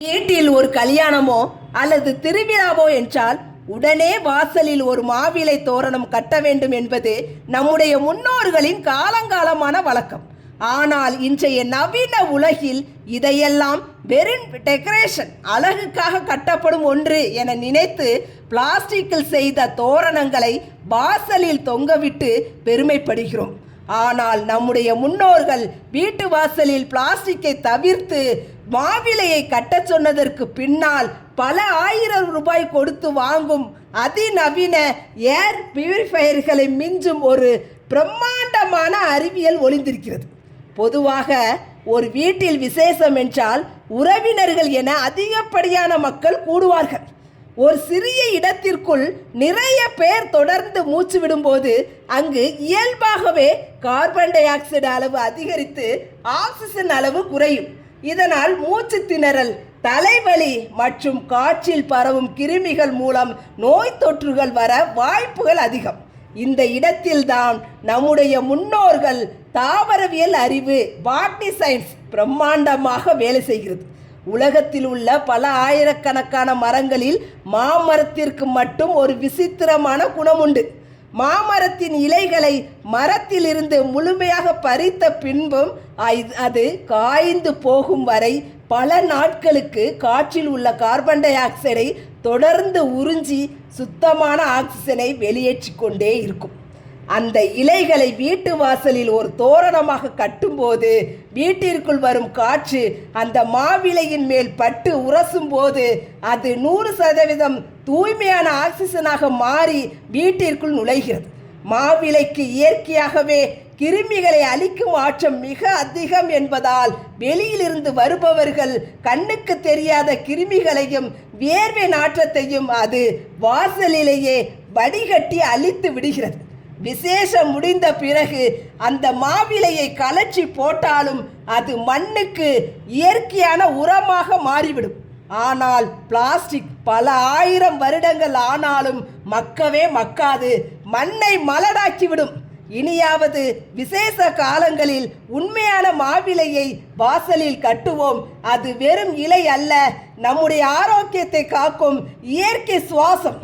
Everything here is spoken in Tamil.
வீட்டில் ஒரு கல்யாணமோ அல்லது திருவிழாவோ என்றால் உடனே வாசலில் ஒரு மாவிலை தோரணம் கட்ட வேண்டும் என்பது நம்முடைய முன்னோர்களின் காலங்காலமான வழக்கம். ஆனால் இன்றைய நவீன உலகில் இதையெல்லாம் வெறும் டெக்கரேஷன், அழகுக்காக கட்டப்படும் ஒன்று என நினைத்து பிளாஸ்டிக்கில் செய்த தோரணங்களை வாசலில் தொங்கவிட்டு பெருமைப்படுகிறோம். ஆனால் நம்முடைய முன்னோர்கள் வீட்டு வாசலில் பிளாஸ்டிக்கை தவிர்த்து மாவிலையை கட்டச் சொன்னதற்கு பின்னால் பல ஆயிரம் ரூபாய் கொடுத்து வாங்கும் அதிநவீன ஏர் பியூரிஃபையர்களை மிஞ்சும் ஒரு பிரம்மாண்டமான அறிவியல் ஒளிந்திருக்கிறது. பொதுவாக ஒரு வீட்டில் விசேஷம் என்றால் உறவினர்கள் என அதிகப்படியான மக்கள் கூடுவார்கள். ஒரு சிறிய இடத்திற்குள் நிறைய பேர் தொடர்ந்து மூச்சு விடும்போது அங்கு இயல்பாகவே கார்பன் டை ஆக்சைடு அளவு அதிகரித்து ஆக்சிஜன் அளவு குறையும். இதனால் மூச்சு திணறல், தலைவலி மற்றும் காற்றில் பரவும் கிருமிகள் மூலம் நோய் தொற்றுகள் வர வாய்ப்புகள் அதிகம். இந்த இடத்தில்தான் நம்முடைய முன்னோர்கள் தாவரவியல் அறிவு, பாட்னி சயின்ஸ் பிரம்மாண்டமாக வேலை செய்கிறது. உலகத்தில் உள்ள பல ஆயிரக்கணக்கான மரங்களில் மாமரத்திற்கு மட்டும் ஒரு விசித்திரமான குணம் உண்டு. மாமரத்தின் இலைகளை மரத்திலிருந்து முழுமையாக பறித்த பின்பும் அது காய்ந்து போகும் வரை பல நாட்களுக்கு காற்றில் உள்ள கார்பன் டை ஆக்சைடை தொடர்ந்து உறிஞ்சி சுத்தமான ஆக்சிஜனை வெளியேற்றி கொண்டே இருக்கும். அந்த இலைகளை வீட்டு வாசலில் ஒரு தோரணமாக கட்டும்போது வீட்டிற்குள் வரும் காற்று அந்த மாவிலையின் மேல் பட்டு உரசும் போது அது 100% தூய்மையான ஆக்சிஜனாக மாறி வீட்டிற்குள் நுழைகிறது. மாவிலைக்கு இயற்கையாகவே கிருமிகளை அழிக்கும் ஆற்றல் மிக அதிகம் என்பதால் வெளியிலிருந்து வருபவர்கள் கண்ணுக்கு தெரியாத கிருமிகளையும் வியர்வை நாற்றத்தையும் அது வாசலிலேயே வடிகட்டி அழித்து விடுகிறது. விசேஷம் முடிந்த பிறகு அந்த மாவிலையை கலற்றி போட்டாலும் அது மண்ணுக்கு இயற்கையான உரமாக மாறிவிடும். ஆனால் பிளாஸ்டிக் பல ஆயிரம் வருடங்கள் ஆனாலும் மக்கவே மக்காது, மண்ணை மலடாக்கிவிடும். இனியாவது விசேஷ காலங்களில் உண்மையான மாவிலையை வாசலில் கட்டுவோம். அது வெறும் இலை அல்ல, நம்முடைய ஆரோக்கியத்தை காக்கும் இயற்கை சுவாசம்.